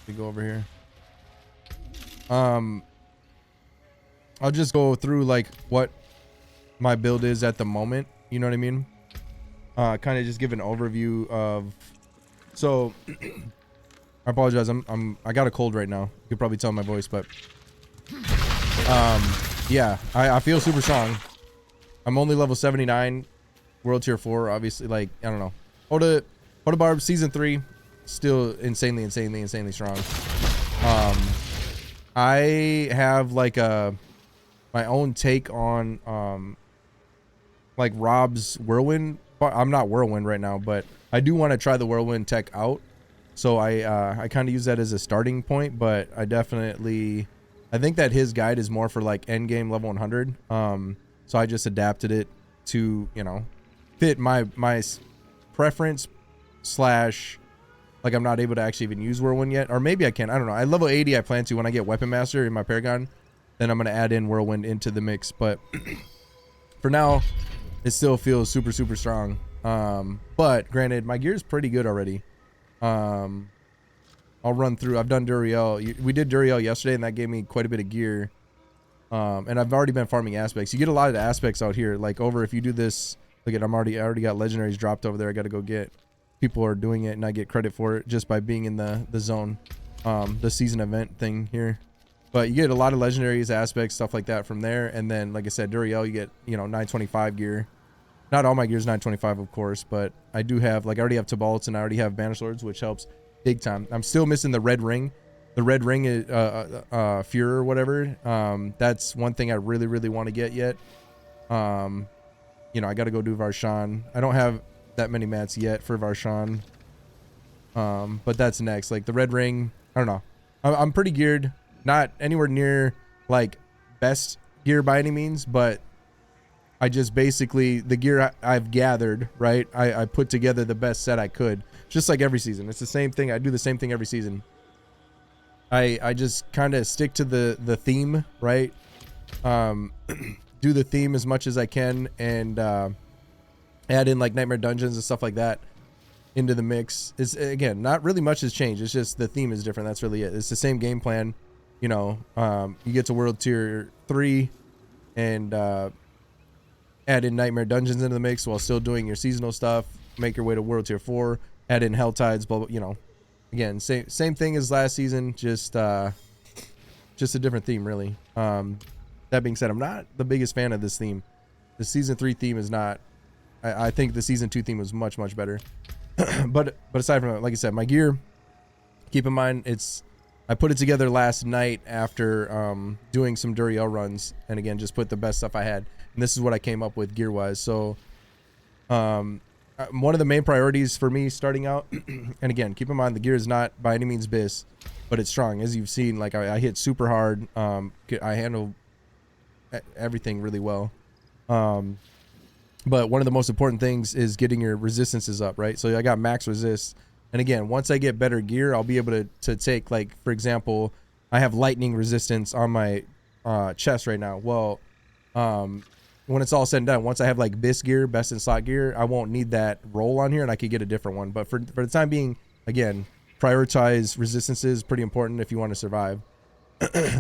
We go over here. I'll just go through like what my build is at the moment. You know what I mean? Kind of just give an overview of. So, I apologize. I got a cold right now. You could probably tell my voice, but yeah, I feel super strong. I'm only level 79, world tier 4. Obviously, like I don't know. HOTA Barb season 3, still insanely strong. I have like my own take on like Rob's whirlwind. I'm not whirlwind right now, but I do want to try the whirlwind tech out. So I kind of use that as a starting point, but I think that his guide is more for like end game level 100. So I just adapted it to, you know, fit my preference slash like I'm not able to actually even use whirlwind yet, or maybe I can. I don't know. At level 80, I plan to when I get weapon master in my paragon, then I'm gonna add in whirlwind into the mix. But for now, it still feels super strong. But granted, my gear is pretty good already. I'll run through. I've done Duriel. We did Duriel yesterday, and that gave me quite a bit of gear. And I've already been farming aspects. You get a lot of the aspects out here. Like over, if you do this, look at I already got legendaries dropped over there. I got to go get. People are doing it, and I get credit for it just by being in the zone, the season event thing here. But you get a lot of legendaries, aspects, stuff like that from there. And then, like I said, Duriel, you get 925 gear. Not all my gear is 925, of course, but I do have, like, I already have Tibalts and I already have Banner Swords, which helps big time. I'm still missing the red ring. The red ring is Fuhrer or whatever. That's one thing I really want to get yet. I got to go do Varshan. I don't have that many mats yet for Varshan. But that's next. Like the red ring, I don't know. I'm pretty geared. Not anywhere near like best gear by any means, but I just basically the gear I've gathered, right? I put together the best set I could, just like every season. It's the same thing. I do the same thing every season. I just kind of stick to the theme, right? Do the theme as much as I can, and add in like Nightmare Dungeons and stuff like that into the mix. Is again, not really much has changed. It's just the theme is different. That's really it. It's the same game plan. You get to world tier 3 and add in Nightmare Dungeons into the mix while still doing your seasonal stuff. Make your way to world tier 4, add in Hell Tides, blah, blah, again, same thing as last season, just a different theme, really. That being said, I'm not the biggest fan of this theme. The season 3 theme is not. I think the season 2 theme was much better. but aside from that, like I said, my gear, keep in mind, I put it together last night after doing some Duriel runs, and again, just put the best stuff I had, and this is what I came up with gear wise. So one of the main priorities for me starting out, and again, keep in mind the gear is not by any means BIS, but it's strong. As you've seen, like I hit super hard. I handle everything really well. But one of the most important things is getting your resistances up, right? So I got max resist. And again, once I get better gear, I'll be able to take, like, for example, I have lightning resistance on my chest right now. Well, when it's all said and done, once I have like BIS gear, best in slot gear, I won't need that roll on here and I could get a different one. But for the time being, again, prioritize resistances, pretty important if you want to survive.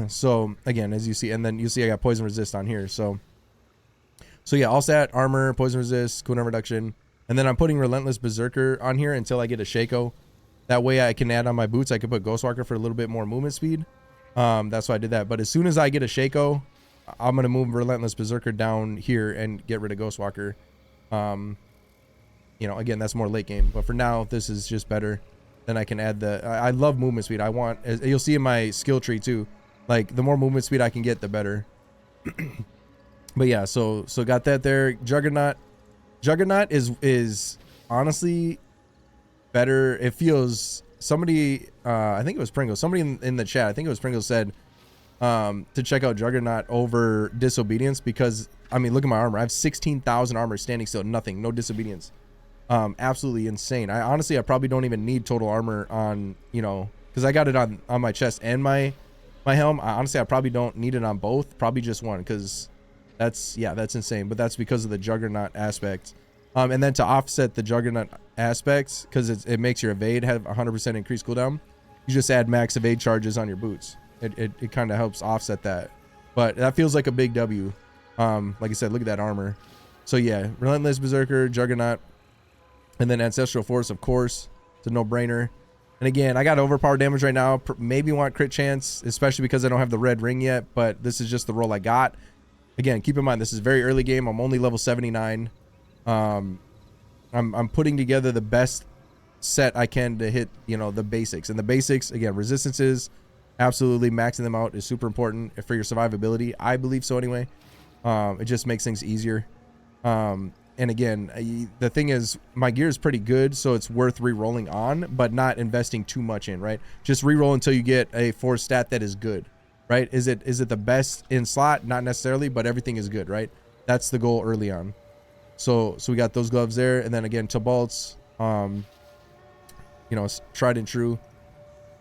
So again, as you see, and then you see I got poison resist on here. So yeah, all stat, armor, poison resist, cooldown reduction. And then I'm putting Relentless Berserker on here until I get a Shaco. That way I can add on my boots. I could put Ghostwalker for a little bit more movement speed. That's why I did that. But as soon as I get a Shaco, I'm going to move Relentless Berserker down here and get rid of Ghostwalker. Again, that's more late game. But for now, this is just better. Then I can add I love movement speed. You'll see in my skill tree too. Like the more movement speed I can get, the better. But yeah, so got that there. Juggernaut is honestly better. It feels, somebody I think it was Pringle, somebody in the chat, I think it was Pringle, said to check out Juggernaut over Disobedience, because I mean, look at my armor. I have 16,000 armor standing still, nothing, no Disobedience. Absolutely insane. I probably don't even need total armor on, because I got it on my chest and my helm. I probably don't need it on both, probably just one, because that's insane. But that's because of the Juggernaut aspect. And then to offset the Juggernaut aspects, because it makes your evade have 100% increased cooldown, you just add max evade charges on your boots. It kind of helps offset that, but that feels like a big W. Like I said, look at that armor. So yeah, Relentless, Berserker, Juggernaut, and then Ancestral Force, of course. It's a no-brainer. And again, I got overpowered damage right now. Maybe want crit chance, especially because I don't have the red ring yet, but this is just the roll I got. Again, keep in mind, this is very early game. I'm only level 79. I'm putting together the best set I can to hit, you know, the basics. And the basics, again, resistances, absolutely maxing them out is super important for your survivability. I believe so anyway. It just makes things easier. And again, the thing is, my gear is pretty good, so it's worth re-rolling on, but not investing too much in, right? Just re-roll until you get a 4 stat that is good, right? Is it the best in slot? Not necessarily, but everything is good, right? That's the goal early on. So we got those gloves there, and then again, Tabalts, you know, tried and true.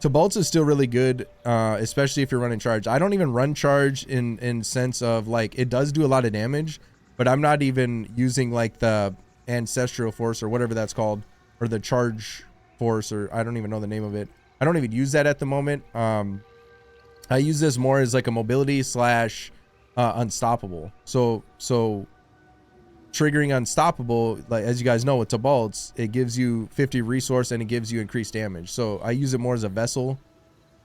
Tabalts is still really good, especially if you're running charge. I don't even run charge in sense of like, it does do a lot of damage, but I'm not even using like the Ancestral Force or whatever that's called, or the Charge Force, or I don't even know the name of it. I don't even use that at the moment. I use this more as like a mobility slash unstoppable. So triggering unstoppable, like as you guys know with Tabalts, it gives you 50 resource and it gives you increased damage. So I use it more as a vessel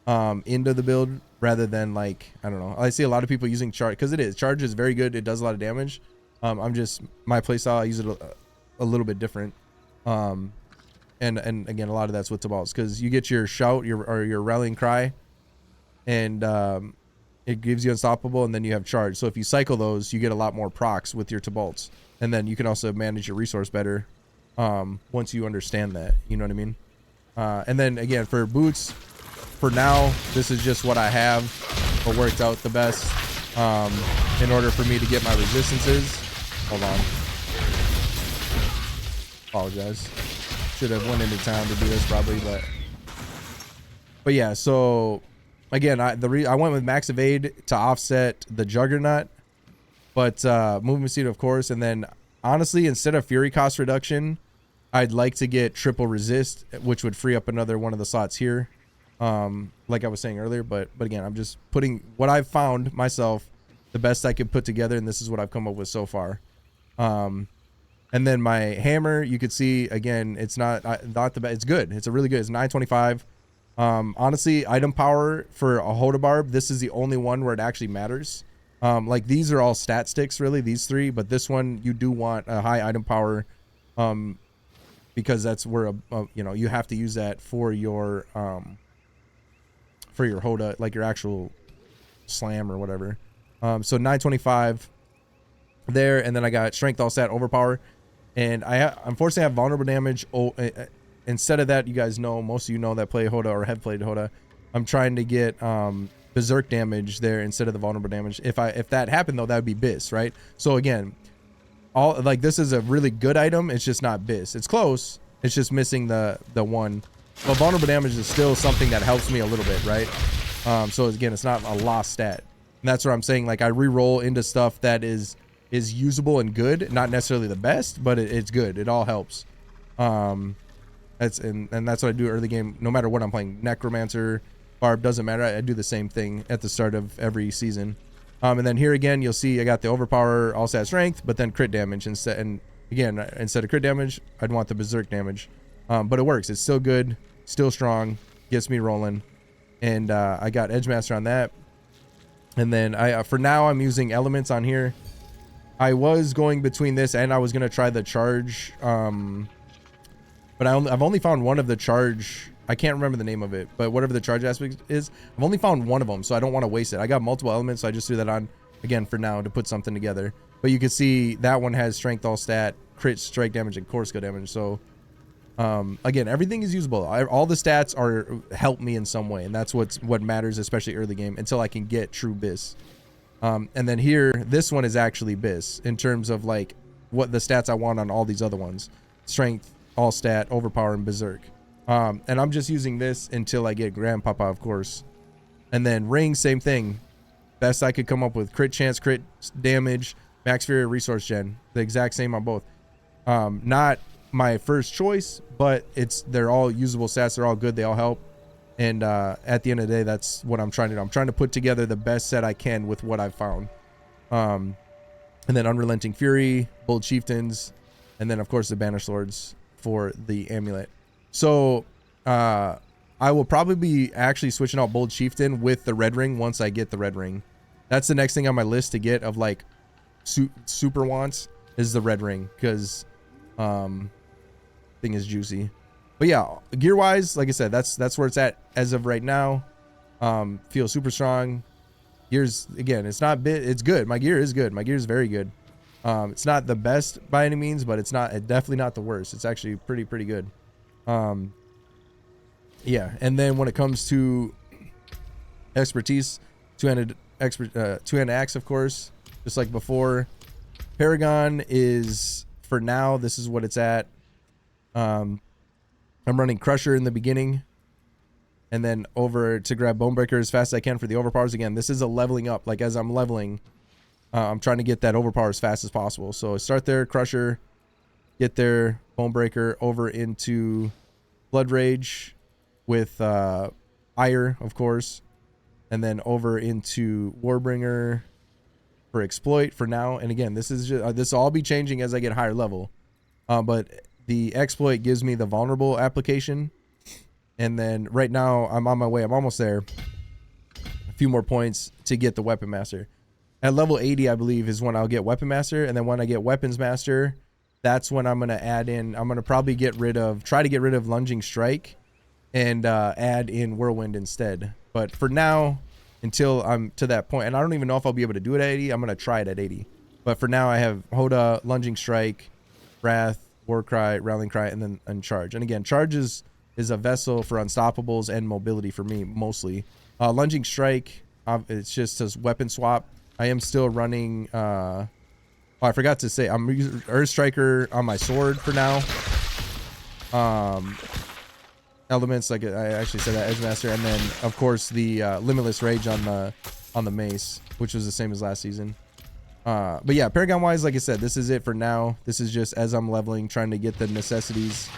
into the build rather than like, I don't know. I see a lot of people using charge because it is. Charge is very good. It does a lot of damage. I'm just, my playstyle, I use it a little bit different. And again, a lot of that's with Tabalts because you get your shout, your rallying cry, and it gives you unstoppable, and then you have charge. So if you cycle those, you get a lot more procs with your Tabalts. And then you can also manage your resource better once you understand that. You know what I mean? And then again, for boots, for now, this is just what I have, what worked out the best in order for me to get my resistances. Hold on. Apologize. Should have went into town to do this probably, but yeah. So again, I went with max evade to offset the Juggernaut, but movement speed, of course. And then honestly, instead of fury cost reduction, I'd like to get triple resist, which would free up another one of the slots here, like I was saying earlier. But again, I'm just putting what I've found myself the best I could put together, and this is what I've come up with so far. And then my hammer, you could see again, it's not the best. It's good. It's a really good. It's 925. Honestly, item power for a HOTA barb, this is the only one where it actually matters. Like these are all stat sticks, really, these three, but this one you do want a high item power, because that's where you know, you have to use that for your HOTA, like your actual slam or whatever. So 925 there, and then I got strength all stat overpower, and I unfortunately have vulnerable damage. Instead of that, you guys know, most of you know that play HOTA or have played HOTA, I'm trying to get berserk damage there instead of the vulnerable damage. If that happened though, that would be bis, right? So again, all like this is a really good item. It's just not bis. It's close. It's just missing the one. But vulnerable damage is still something that helps me a little bit, right? So again, it's not a lost stat. And that's what I'm saying. Like I re-roll into stuff that is usable and good, not necessarily the best, but it's good. It all helps. That's what I do early game, no matter what I'm playing. Necromancer, barb, doesn't matter. I do the same thing at the start of every season. And then here again, you'll see I got the overpower, all stat strength, but then crit damage instead. And again, instead of crit damage, I'd want the berserk damage. But it works. It's still good, still strong, gets me rolling. And I got edge master on that. And then for now I'm using elements on here. I was going between this and I was gonna try the charge. But I've only found one of the charge. I can't remember the name of it, but whatever the charge aspect is, I've only found one of them, so I don't want to waste it. I got multiple elements, so I just threw that on again for now to put something together. But you can see that one has strength all stat, crit strike damage, and core skill damage. So again, everything is usable. All the stats help me in some way, and that's what matters, especially early game, until I can get true bis. And then here, this one is actually bis in terms of like what the stats I want on all these other ones: strength, all stat, overpower, and berserk. And I'm just using this until I get grandpapa, of course. And then ring, same thing. Best I could come up with: crit chance, crit damage, max fury, resource gen. The exact same on both. Not my first choice, but they're all usable stats. They're all good. They all help. And at the end of the day, that's what I'm trying to do. I'm trying to put together the best set I can with what I've found. And then Unrelenting Fury, Bold Chieftains, and then of course the Banished Lords for the amulet. So I will probably be actually switching out Bold Chieftain with the red ring once I get the red ring. That's the next thing on my list to get of like super wants is the red ring, because thing is juicy. But yeah, gear wise, like I said, that's where it's at as of right now. Feels super strong. Gears, again, it's not it's good. My gear is good. My gear is very good. It's not the best by any means, but it's definitely not the worst. It's actually pretty good. Yeah, and then when it comes to expertise, two-handed axe, of course, just like before. Paragon is, for now, this is what it's at. I'm running Crusher in the beginning, and then over to grab Bonebreaker as fast as I can for the overpowers. Again, this is a leveling up. Like, as I'm leveling, I'm trying to get that overpower as fast as possible. So start there, Crusher, get there, Bonebreaker, over into Blood Rage with Ire, of course, and then over into Warbringer for Exploit for now. And again, this is just, this will all be changing as I get higher level. But the Exploit gives me the vulnerable application. And then right now I'm on my way. I'm almost there. A few more points to get the Weapon Master. At level 80, I believe, is when I'll get Weapon Master. And then when I get Weapons Master, that's when I'm going to add in, I'm going to probably try to get rid of Lunging Strike and add in Whirlwind instead. But for now, until I'm to that point, and I don't even know if I'll be able to do it at 80, I'm going to try it at 80. But for now, I have HOTA, Lunging Strike, Wrath, Warcry, Rallying Cry, and then Charge. And again, Charge is a vessel for unstoppables and mobility for me, mostly. Lunging Strike, it's just a weapon swap. I am still running, oh, I forgot to say, I'm using Earth Striker on my sword for now. Elements, like I actually said that, Edge Master, and then of course the Limitless Rage on the mace, which was the same as last season. But yeah, Paragon wise, like I said, this is it for now. This is just as I'm leveling, trying to get the necessities.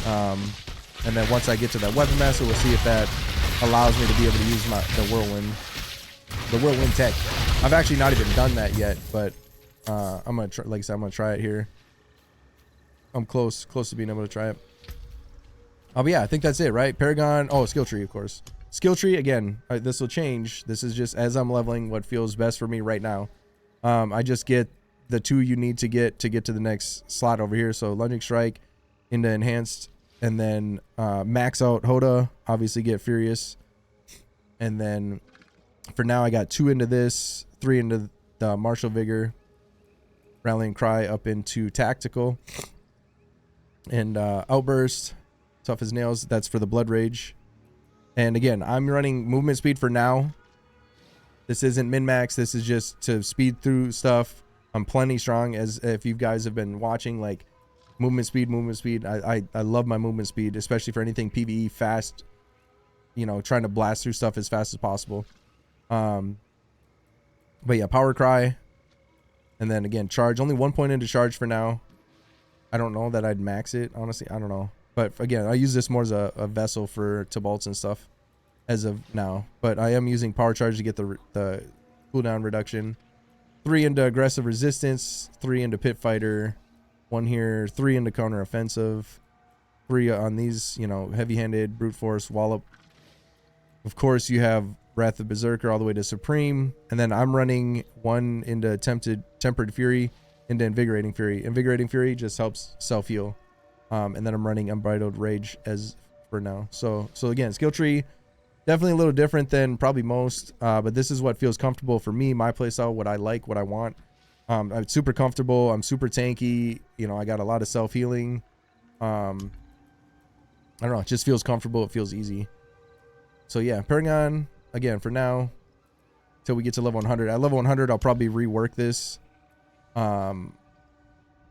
And then once I get to that Weapon Master, we'll see if that allows me to be able to use the Whirlwind tech. I've actually not even done that yet, but I'm gonna try, like I said, I'm gonna try it here. I'm close to being able to try it. But yeah, I think that's it, right? Paragon. Oh, skill tree, of course. Skill tree, again, this will change. This is just as I'm leveling what feels best for me right now. I just get the 2 you need to get to the next slot over here. So Lunging Strike into Enhanced, and then max out HOTA, obviously get Furious. And then for now, I got 2 into this, 3 into the Martial Vigor, Rallying Cry up into Tactical, and Outburst, Tough as Nails. That's for the Blood Rage. And again, I'm running movement speed for now. This isn't min-max. This is just to speed through stuff. I'm plenty strong, as if you guys have been watching, like movement speed. I love my movement speed, especially for anything PvE fast, you know, trying to blast through stuff as fast as possible. But yeah, Power Cry. And then again, Charge. Only 1 point into Charge for now. I don't know that I'd max it, honestly. I don't know. But again, I use this more as a vessel for Tibalts and stuff as of now. But I am using Power Charge to get the cooldown reduction. 3 into Aggressive Resistance, 3 into Pit Fighter, 1 here, 3 into Counter Offensive, 3 on these, you know, Heavy-Handed, Brute Force, Wallop. Of course, you have Wrath of Berserker all the way to Supreme. And then I'm running 1 into Tempered Fury into Invigorating Fury. Invigorating Fury just helps self-heal. And then I'm running Unbridled Rage as for now. So again, skill tree, definitely a little different than probably most, but this is what feels comfortable for me, my playstyle, what I like, what I want. I'm super comfortable. I'm super tanky. You know, I got a lot of self-healing. I don't know. It just feels comfortable. It feels easy. So yeah, Paragon, again, for now, till we get to level 100. At level 100, I'll probably rework this. And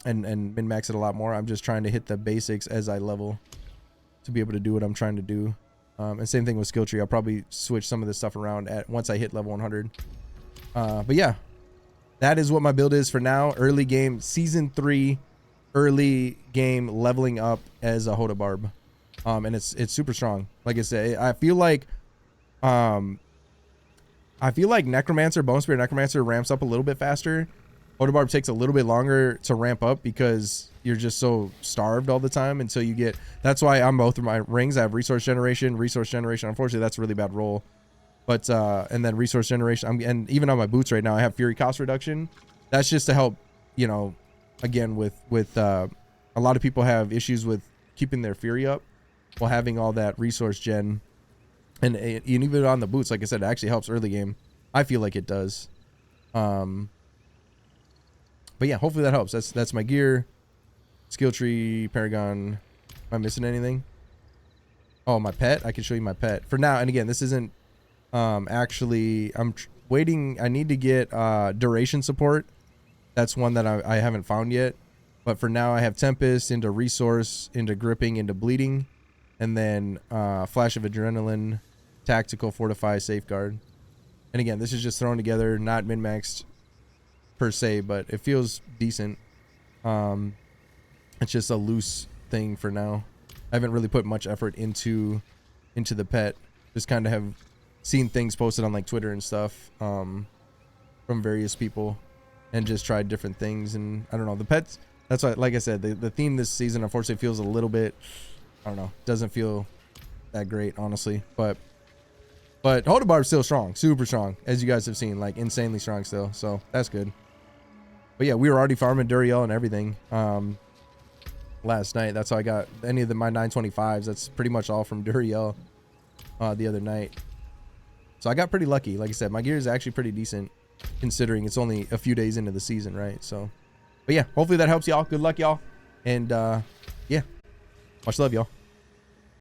min-max it a lot more. I'm just trying to hit the basics as I level to be able to do what I'm trying to do. And same thing with skill tree. I'll probably switch some of this stuff around once I hit level 100. But yeah, that is what my build is for now. Early game, season 3, early game leveling up as a HOTA Barb. And it's super strong. Like I said, I feel like Necromancer, Bone Spirit Necromancer ramps up a little bit faster. HOTA Barb takes a little bit longer to ramp up because you're just so starved all the time until you get. That's why on both of my rings I have resource generation. Unfortunately, that's a really bad roll. But and then resource generation. And even on my boots right now, I have fury cost reduction. That's just to help, you know, again with a lot of people have issues with keeping their fury up while having all that resource gen. And even on the boots, like I said, it actually helps early game. I feel like it does. But yeah, hopefully that helps. That's my gear. Skill tree, paragon. Am I missing anything? Oh, my pet. I can show you my pet for now. And again, this isn't actually. I'm waiting. I need to get duration support. That's one that I haven't found yet. But for now, I have Tempest into resource, into gripping, into bleeding, and then flash of adrenaline, tactical, fortify, safeguard. And again, this is just thrown together, not min-maxed per se, but it feels decent. It's just a loose thing for now. I haven't really put much effort into the pet. Just kind of have seen things posted on like Twitter and stuff from various people, and just tried different things. And I don't know, the pets. That's why, like I said, the theme this season unfortunately feels a little bit. I don't know. Doesn't feel that great, honestly. But HOTA Barb's still strong, super strong, as you guys have seen, like insanely strong still. So that's good. But yeah, we were already farming Duriel and everything last night. That's how I got any of my 925s. That's pretty much all from Duriel the other night. So I got pretty lucky. Like I said, my gear is actually pretty decent considering it's only a few days into the season, right? So, but yeah, hopefully that helps y'all. Good luck, y'all. And yeah, much love, y'all.